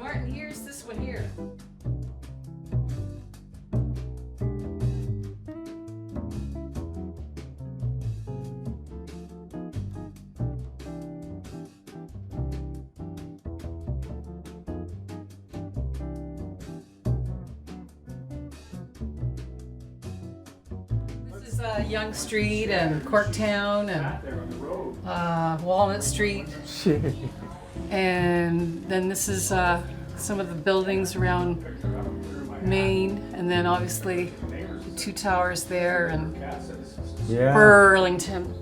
Martin, here's this one here. This is Young Street and Corktown and Walnut Street. And then this is some of the buildings around Maine, and then obviously the two towers there and Burlington.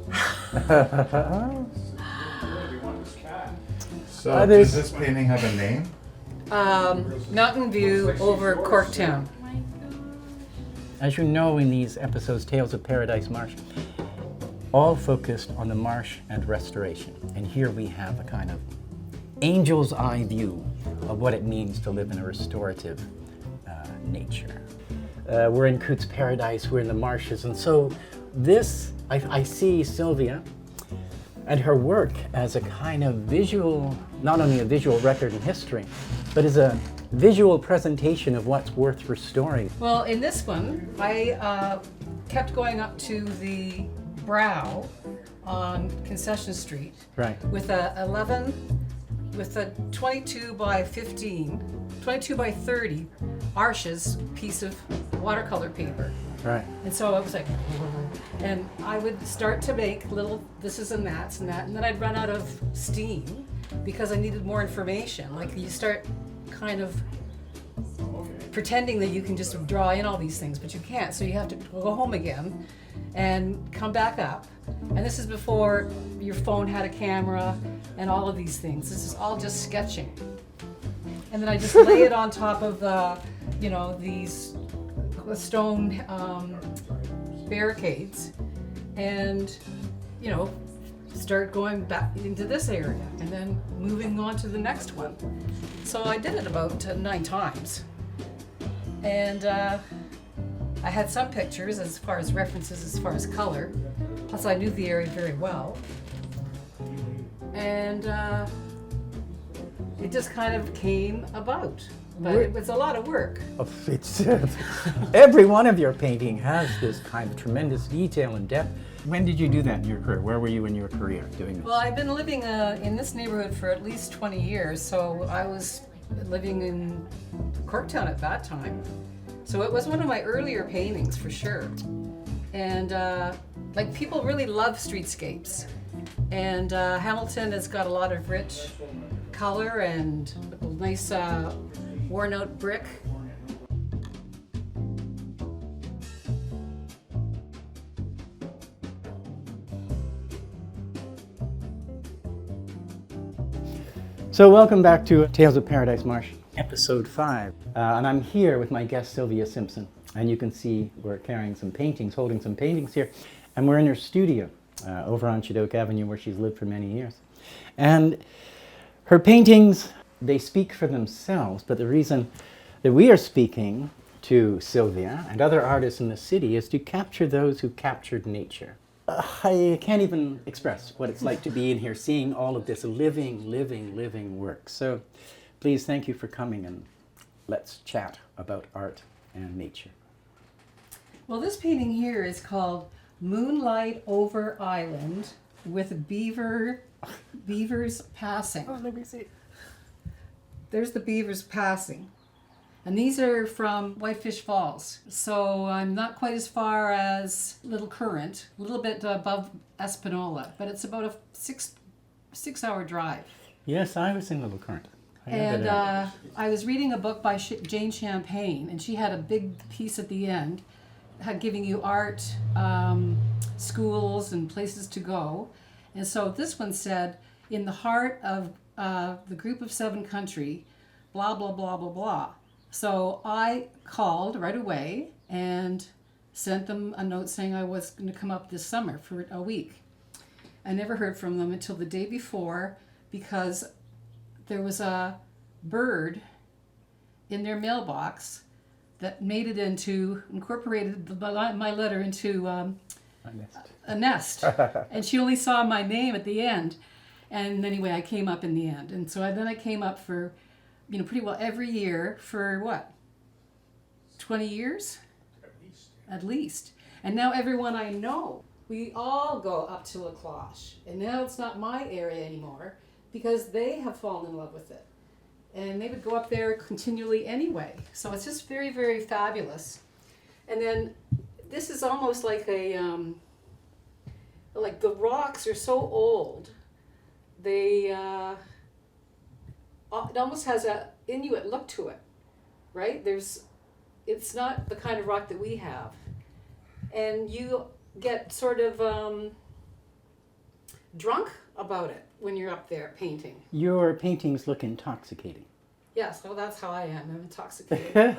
So does this painting have a name? Mountain View over Corktown. As you know, in these episodes, Tales of Paradise Marsh, all focused on the marsh and restoration. And here we have a kind of angel's eye view of what it means to live in a restorative nature. We're in Coote's Paradise, we're in the marshes, and so this, I see Sylvia and her work as a kind of visual, not only a visual record in history, but as a visual presentation of what's worth restoring. Well, in this one, I kept going up to the brow on Concession Street with a 22 by 30 Marsh's piece of watercolor paper. Right. And so I was like, and I would start to make little thises and that's and that, and then I'd run out of steam because I needed more information. Like you start kind of pretending that you can just draw in all these things, but you can't. So you have to go home again and come back up. And this is before your phone had a camera and all of these things. This is all just sketching. And then I just lay it on top of these stone barricades and, start going back into this area and then moving on to the next one. So I did it about 9 times. And I had some pictures as far as references, as far as color. Plus I knew the area very well. And it just kind of came about. But it was a lot of work. It's, every one of your painting has this kind of tremendous detail and depth. When did you do that in your career? Where were you in your career doing this? Well, I've been living in this neighborhood for at least 20 years, so I was living in Corktown at that time. So it was one of my earlier paintings for sure. And people really love streetscapes. And Hamilton has got a lot of rich color and nice worn out brick. So welcome back to Tales of Paradise Marsh, episode 5. And I'm here with my guest Sylvia Simpson. And you can see we're carrying some paintings, holding some paintings here. And we're in her studio over on Chedoke Avenue where she's lived for many years. And her paintings, they speak for themselves, but the reason that we are speaking to Sylvia and other artists in the city is to capture those who captured nature. I can't even express what it's like to be in here seeing all of this living work. So please, thank you for coming, and let's chat about art and nature. Well, this painting here is called Moonlight Over Island with beavers passing. Oh, let me see. There's the beavers passing. And these are from Whitefish Falls. So I'm not quite as far as Little Current, a little bit above Espanola, but it's about a six-hour drive. Yes, I was in Little Current. And I was reading a book by Jane Champagne, and she had a big piece at the end, giving you art, schools, and places to go. And so this one said, in the heart of the Group of 7 country, blah, blah, blah, blah, blah. So I called right away and sent them a note saying I was going to come up this summer for a week. I never heard from them until the day before because there was a bird in their mailbox that made it incorporated my letter into a nest. And she only saw my name at the end. And anyway, I came up in the end. And so then I came up for pretty well every year for what, 20 years? At least. And now everyone I know, we all go up to La Cloche. And now it's not my area anymore because they have fallen in love with it. And they would go up there continually anyway. So it's just very, very fabulous. And then this is almost like like the rocks are so old. It almost has a Inuit look to it, right? It's not the kind of rock that we have. And you get sort of drunk about it when you're up there painting. Your paintings look intoxicating. Yes, well, that's how I am. I'm intoxicated.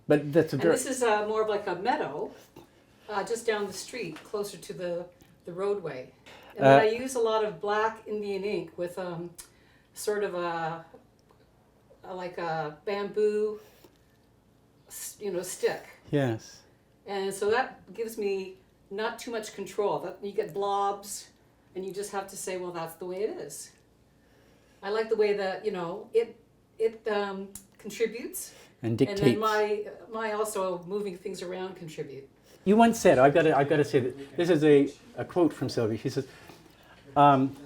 But that's a And this is more of like a meadow, just down the street, closer to the roadway. And then I use a lot of black Indian ink with sort of like a bamboo, stick. Yes. And so that gives me not too much control. That you get blobs, and you just have to say, well, that's the way it is. I like the way that it contributes, And dictates. and then my also moving things around contribute. You once said, I've got to say that this is a quote from Sylvia. She says,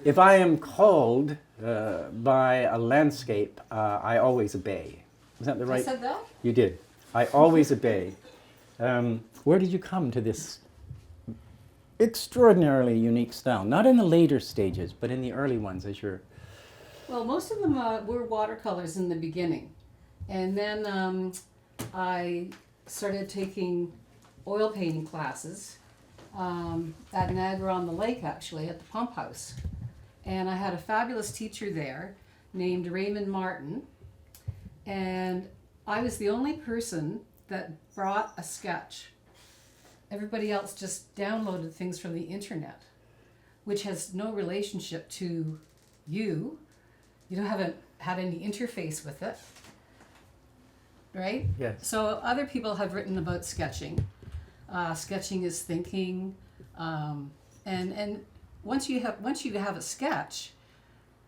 if I am called by a landscape, I always obey. Is that the right? I said that? You did. I always obey. Where did you come to this extraordinarily unique style? Not in the later stages, but in the early ones as you're... Well, most of them were watercolors in the beginning. And then I started taking oil painting classes at Niagara-on-the-Lake, actually, at the pump house. And I had a fabulous teacher there named Raymond Martin. And I was the only person that brought a sketch. Everybody else just downloaded things from the internet, which has no relationship to you. You haven't had any interface with it, right? Yes. So other people have written about sketching. Sketching is thinking, and once you have a sketch,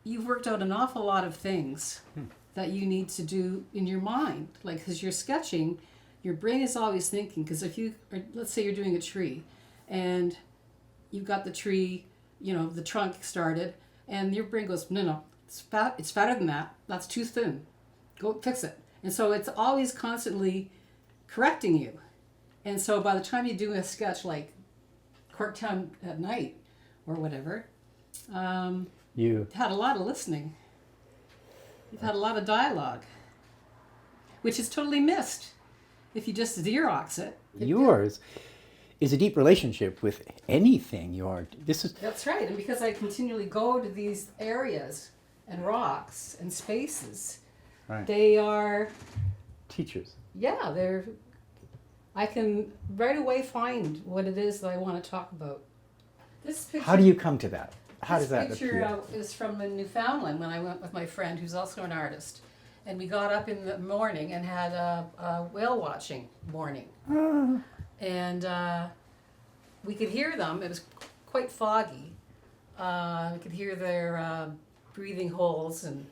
you've worked out an awful lot of things that you need to do in your mind. Like, because you're sketching, your brain is always thinking. Because let's say you're doing a tree, and you've got the tree, the trunk started, and your brain goes, no, it's fatter than that. That's too thin. Go fix it. And so it's always constantly correcting you. And so by the time you do a sketch like Corktown at Night or whatever, you've had a lot of listening. You've had a lot of dialogue, which is totally missed if you just Xerox it. Yours is a deep relationship with anything That's right. And because I continually go to these areas and rocks and spaces, right. They are Teachers. Yeah, I can right away find what it is that I want to talk about. This picture, How do you come to that? How does that This picture appear? is from Newfoundland when I went with my friend who's also an artist. And we got up in the morning and had a whale watching morning. And we could hear them. It was quite foggy. We could hear their breathing holes and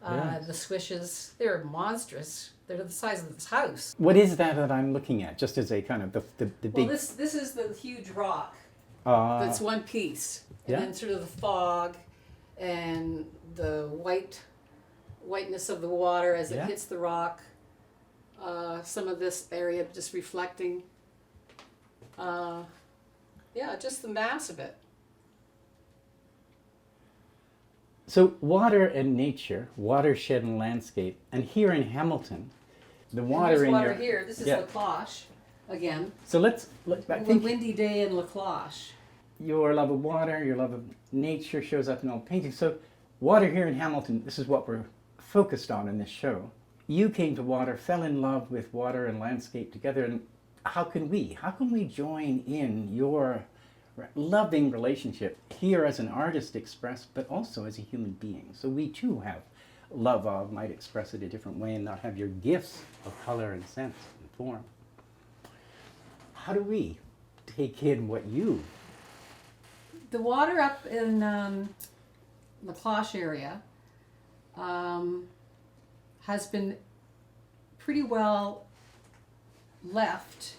Yes. the swishes. They're monstrous. They're the size of this house. What is that I'm looking at? Just as a kind of the big... Well, this is the huge rock. That's one piece. And Yeah. then sort of the fog and the whiteness of the water as it Yeah. hits the rock. Some of this area just reflecting. Just the mass of it. So water and nature, watershed and landscape, and here in Hamilton, the water There's in water your... here. This is Yeah. La Cloche again. So I A think windy day in La Cloche. your love of water, your love of nature shows up in all paintings. So water here in Hamilton, this is what we're focused on in this show. You came to water, fell in love with water and landscape together, and how can we join in your loving relationship here as an artist expressed, but also as a human being? So we too have love of, might express it a different way and not have your gifts of color and sense and form. How do we take in what you... The water up in La Cloche area has been pretty well left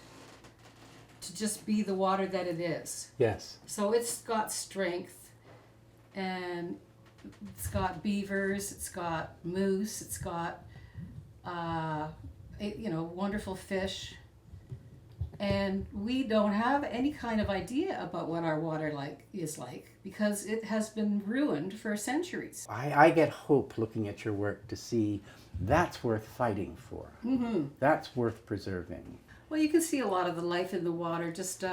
to just be the water that it is. Yes. So it's got strength, and it's got beavers, it's got moose, it's got wonderful fish, and we don't have any kind of idea about what our water is like because it has been ruined for centuries. I get hope looking at your work to see that's worth fighting for. Mm-hmm. That's worth preserving. Well, you can see a lot of the life in the water just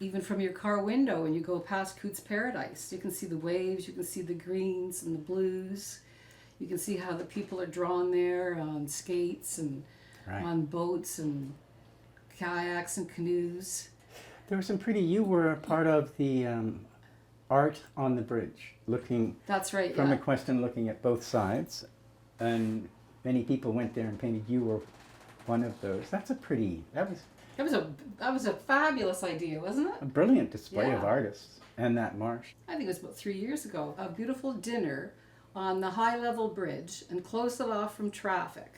even from your car window when you go past Coote's Paradise. You can see the waves, you can see the greens and the blues. You can see how the people are drawn there on skates and on boats and kayaks and canoes. There was some you were part of the art on the bridge, looking That's right, from yeah. Equestrian, looking at both sides, and many people went there and painted. You were one of those. That was a fabulous idea, wasn't it? a brilliant display of Yeah. artists, and that marsh. I think it was about 3 years ago. A beautiful dinner on the high level bridge and close it off from traffic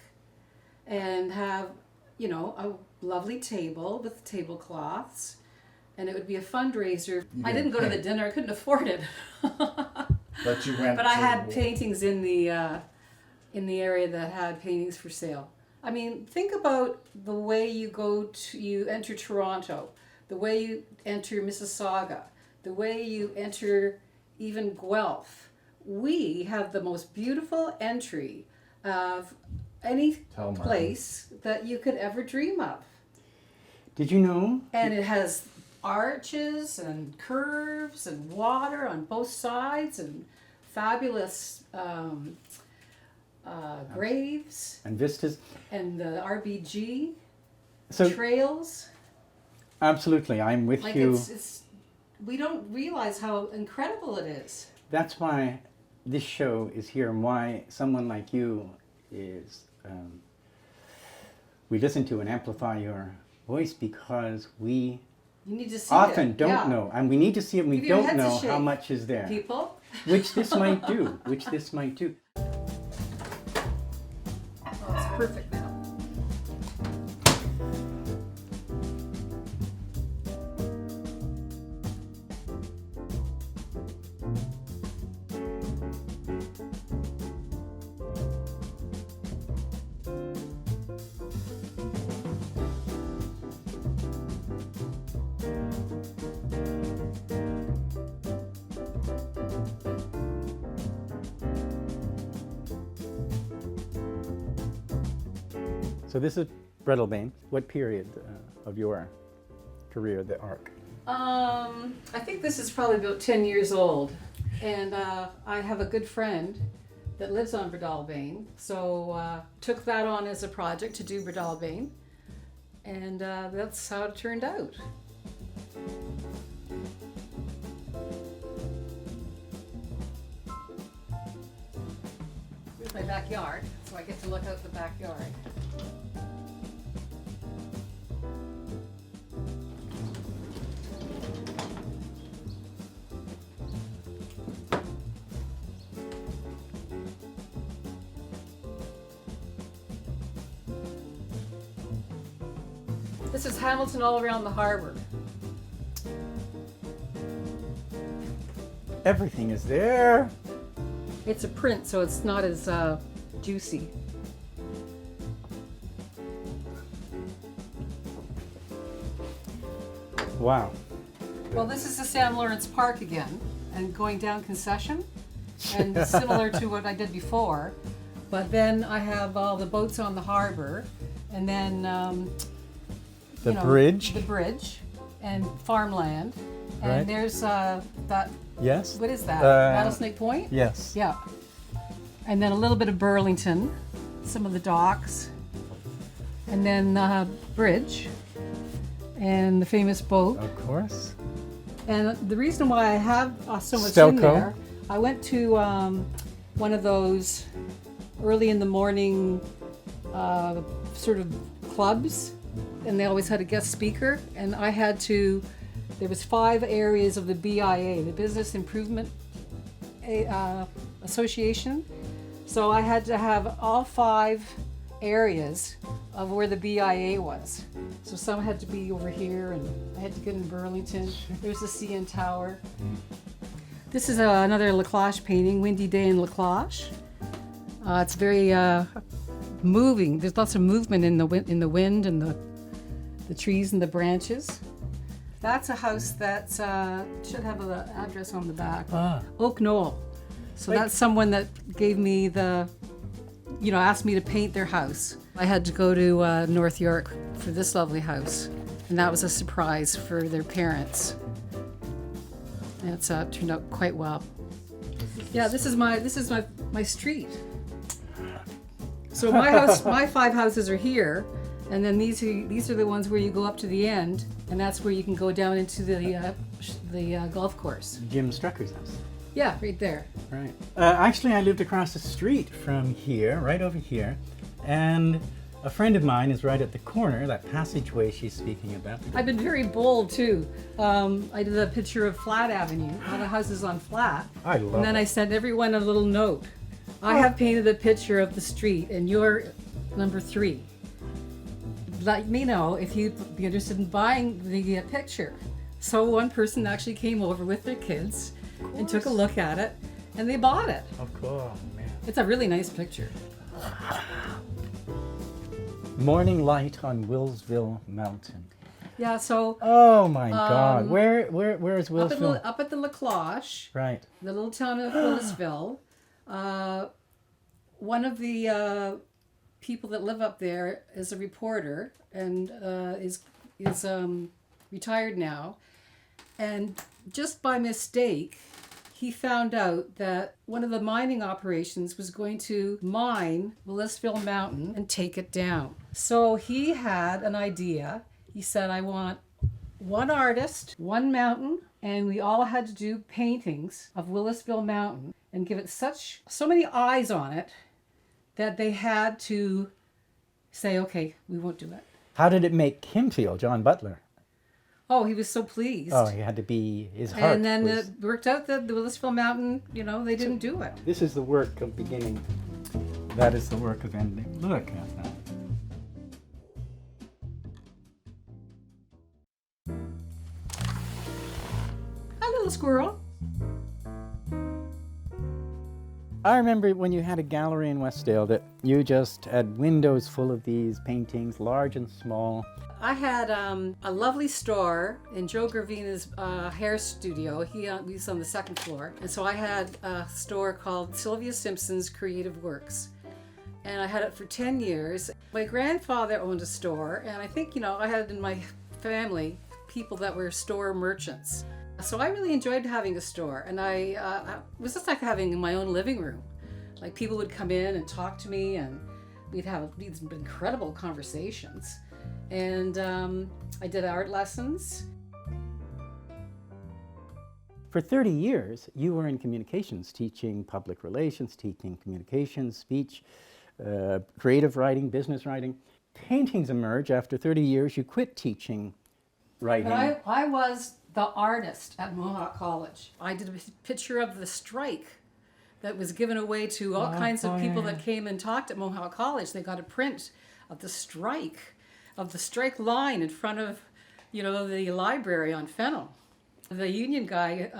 and have, a lovely table with tablecloths, and it would be a fundraiser. I didn't go to the dinner, I couldn't afford it. But you went But I had paintings in the area that had paintings for sale. I mean, think about the way you enter Toronto, the way you enter Mississauga, the way you enter even Guelph. We have the most beautiful entry of any place that you could ever dream of. Did you know? And it has arches and curves and water on both sides and fabulous graves And vistas. and the RBG So trails. absolutely, I'm with Like you. it's we don't realize how incredible it is. That's why this show is here, and why someone like you is. We listen to and amplify your voice because we You need to see often it. don't Yeah. know, and we need to see it. And we Give your don't heads a know how shake, much is there, people. which this might do. Oh, it's perfect now. So this is Breadalbane. What period of your career, the arc? I think this is probably about 10 years old, and I have a good friend that lives on Breadalbane, so took that on as a project to do Breadalbane, and that's how it turned out. Here's my backyard, so I get to look out the backyard. This is Hamilton all around the harbor. Everything is there. It's a print, so it's not as juicy. Wow. Well, this is the San Lawrence Park again, and going down Concession, and similar to what I did before. But then I have all the boats on the harbor, and then The bridge. the bridge, and farmland, and Right. there's that. Yes. What is that? Uh, Rattlesnake Point. Yes. Yeah. And then a little bit of Burlington, some of the docks, and then the bridge, and the famous boat. Of course. And the reason why I have so much Stelco. in there, I went to one of those early in the morning sort of clubs, and they always had a guest speaker, and I had to, there was 5 areas of the BIA, the Business Improvement Association, So I had to have all 5 areas of where the BIA was. So some had to be over here, and I had to get in Burlington. There's the CN Tower. This is another Laclache painting, Windy Day in Laclache. It's very moving. There's lots of movement in the wind and the trees and the branches. That's a house that should have an address on the back. Oak Knoll. So that's someone that gave me asked me to paint their house. I had to go to North York for this lovely house, and that was a surprise for their parents. And it's turned out quite well. Yeah, this is my street. So my house, my 5 houses are here, and then these are the ones where you go up to the end, and that's where you can go down into the golf course. Jim Strucker's house. Yeah, right there. Right. Actually, I lived across the street from here, right over here, and a friend of mine is right at the corner, that passageway she's speaking about. I've been very bold too. I did a picture of Flat Avenue, all the houses on Flat. I love And then it. I sent everyone a little note. I have painted a picture of the street, and you're number 3. Let me know if you'd be interested in buying the picture. So one person actually came over with their kids and took a look at it, and they bought it. Of course, man. It's a really nice picture. Morning light on Willsville Mountain. Yeah, so Oh my God! Where is Willsville? up at the Laclache, Right. the little town of Willisville, one of the people that live up there is a reporter and is retired now, and just by mistake, he found out that one of the mining operations was going to mine Willisville Mountain and take it down. So he had an idea. He said, I want one artist, one mountain, and we all had to do paintings of Willisville Mountain and give it so many eyes on it that they had to say, okay, we won't do it. How did it make him feel, John Butler? Oh, he was so pleased. Oh, he had to be, his heart And then was... it worked out that the Willisville Mountain, they didn't do it. This is the work of beginning. That is the work of ending. Look at that. Hi, little squirrel. I remember when you had a gallery in Westdale that you just had windows full of these paintings, large and small. I had a lovely store in Joe Gravina's hair studio. He's on the 2nd floor. And so I had a store called Sylvia Simpson's Creative Works. And I had it for 10 years. My grandfather owned a store, and I think, I had in my family people that were store merchants. So I really enjoyed having a store, and it was just like having my own living room. Like people would come in and talk to me, and we'd have these incredible conversations. And I did art lessons. For 30 years, you were in communications, teaching public relations, teaching communications, speech, creative writing, business writing. Paintings emerge after 30 years. You quit teaching writing. But I was the artist at Mohawk College. I did a picture of the strike that was given away to all kinds of people that came and talked at Mohawk College. They got a print of the strike line in front of, the library on Fennel. The union guy,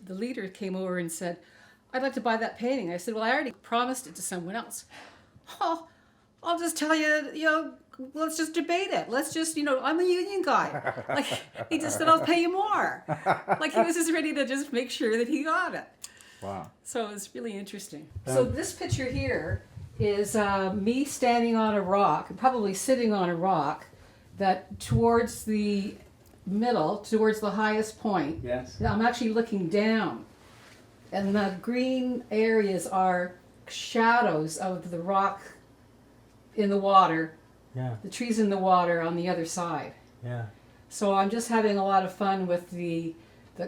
the leader, came over and said, I'd like to buy that painting. I said, well, I already promised it to someone else. Oh, I'll just tell you, let's just debate it. Let's just, I'm a union guy. Like, he just said, I'll pay you more. Like, he was just ready to just make sure that he got it. Wow. So it was really interesting. So this picture here is me standing on a rock, probably sitting on a rock, that towards the middle, towards the highest point, Yes. I'm actually looking down. And the green areas are shadows of the rock in the water, Yeah. the trees in the water on the other side. Yeah. So I'm just having a lot of fun with the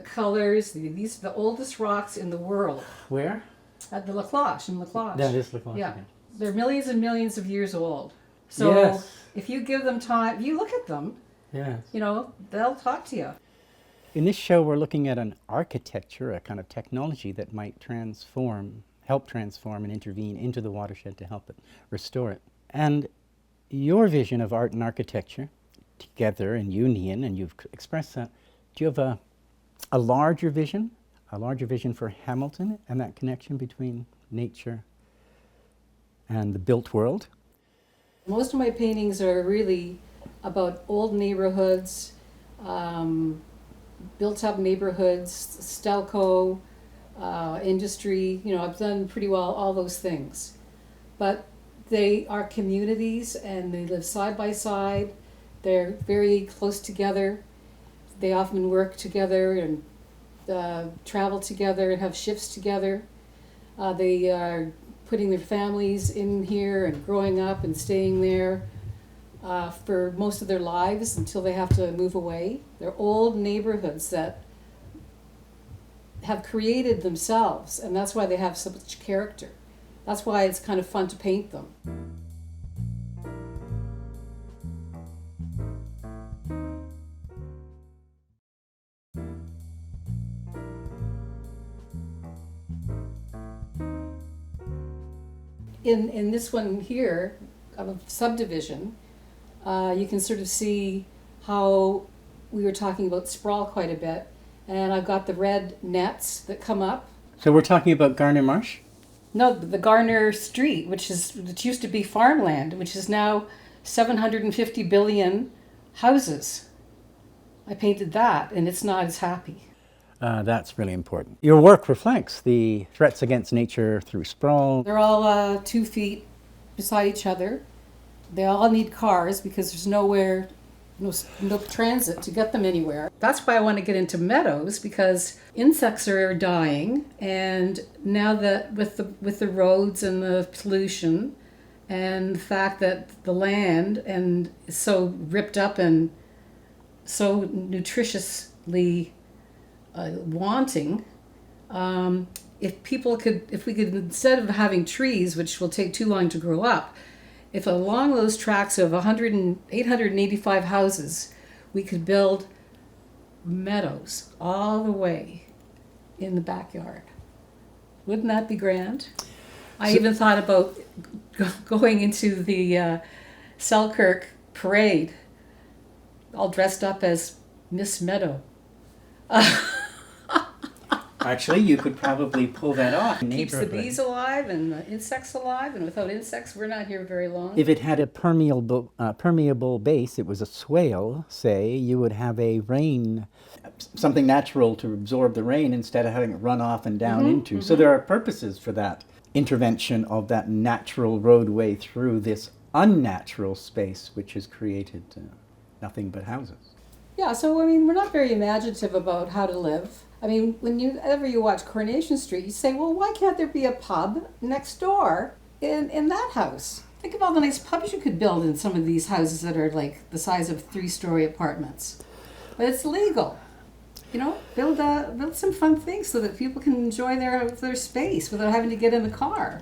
colors. These are the oldest rocks in the world. Where? At the Laclache, in Laclache. That is Laclache. Yeah. again. They're millions and millions of years old. So Yes. if you give them time, if you look at them, Yes. they'll talk to you. In this show, we're looking at an architecture, a kind of technology that might transform help transform and intervene into the watershed to help it restore it. And your vision of art and architecture together in union, and you've expressed that, do you have a larger vision for Hamilton and that connection between nature and the built world? Most of my paintings are really about old neighborhoods, built-up neighborhoods, Stelco, industry. I've done pretty well all those things. But they are communities, and they live side by side. They're very close together. They often work together and travel together and have shifts together. They are putting their families in here and growing up and staying there for most of their lives until they have to move away. They're old neighborhoods that have created themselves, and that's why they have so much character. That's why it's kind of fun to paint them. In this one here, of a subdivision, you can sort of see how we were talking about sprawl quite a bit. And I've got the red nets that come up. So we're talking about Garner Marsh? No, the Garner Street, which used to be farmland, which is now 750 billion houses. I painted that, and it's not as happy. That's really important. Your work reflects the threats against nature through sprawl. They're all 2 feet beside each other. They all need cars because there's no transit to get them anywhere. That's why I want to get into meadows, because insects are dying, and now that with the roads and the pollution and the fact that the land is so ripped up and so nutritiously wanting, if we could, instead of having trees, which will take too long to grow up, if along those tracks of 885 houses, we could build meadows all the way in the backyard. Wouldn't that be grand? I even thought about going into the Selkirk parade, all dressed up as Miss Meadow. Actually, you could probably pull that off. Keeps the bees alive and the insects alive, and without insects, we're not here very long. If it had a permeable base, it was a swale, say, you would have a rain, something natural to absorb the rain instead of having it run off and down into. So there are purposes for that intervention of that natural roadway through this unnatural space, which has created nothing but houses. Yeah, so we're not very imaginative about how to live. Whenever you watch Coronation Street, you say, well, why can't there be a pub next door in that house? Think of all the nice pubs you could build in some of these houses that are like the size of 3-story apartments. But it's legal. Build some fun things so that people can enjoy their space without having to get in the car.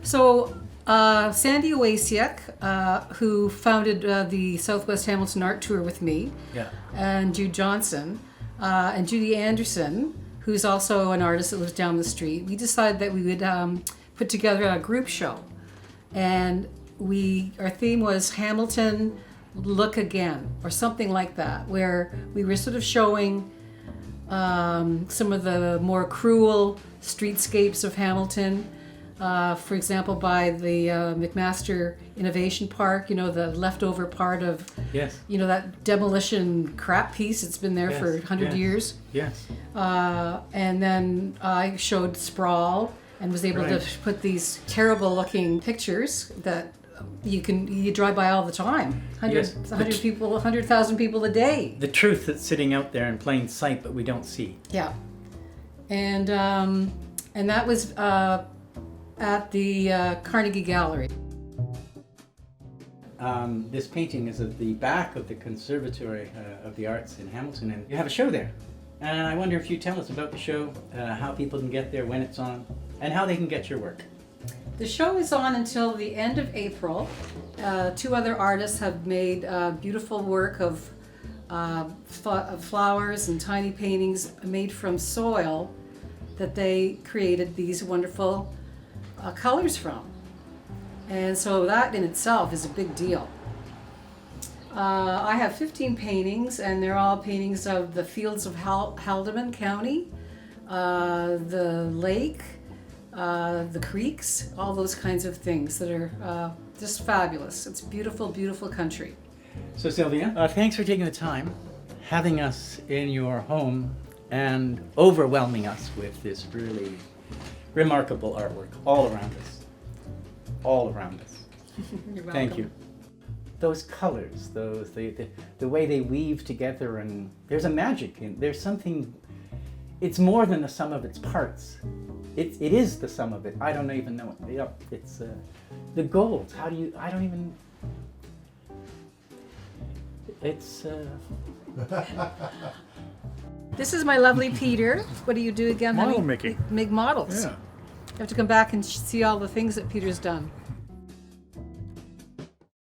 So Sandy Oasiak, who founded the Southwest Hamilton Art Tour with me, and Jude Johnson, and Judy Anderson, who's also an artist that lives down the street, we decided that we would put together a group show. And our theme was Hamilton Look Again, or something like that, where we were sort of showing some of the more cruel streetscapes of Hamilton. For example, by the McMaster Innovation Park, the leftover part of, that demolition crap piece. It's been there for 100 years. Yes. And then I showed sprawl and was able to put these terrible looking pictures that you drive by all the time. 100,000 people a day. The truth that's sitting out there in plain sight, but we don't see. Yeah. And that was at the Carnegie Gallery. This painting is at the back of the Conservatory of the Arts in Hamilton, and you have a show there. And I wonder if you tell us about the show, how people can get there, when it's on, and how they can get your work. The show is on until the end of April. Two other artists have made beautiful work of flowers and tiny paintings made from soil that they created these wonderful colors from. And so that in itself is a big deal. I have 15 paintings, and they're all paintings of the fields of Haldeman County, the lake, the creeks, all those kinds of things that are just fabulous. It's beautiful, beautiful country. So Sylvia, thanks for taking the time, having us in your home, and overwhelming us with this really remarkable artwork all around us. All around us. You're welcome. Thank you. Those colors, the way they weave together, and there's a magic in, there's something, it's more than the sum of its parts. It is the sum of it. I don't even know it. Yep, it's the gold. How do you, I don't even, it's, This is my lovely Peter. What do you do again, honey? Model making. Make models. Yeah. You have to come back and see all the things that Peter's done.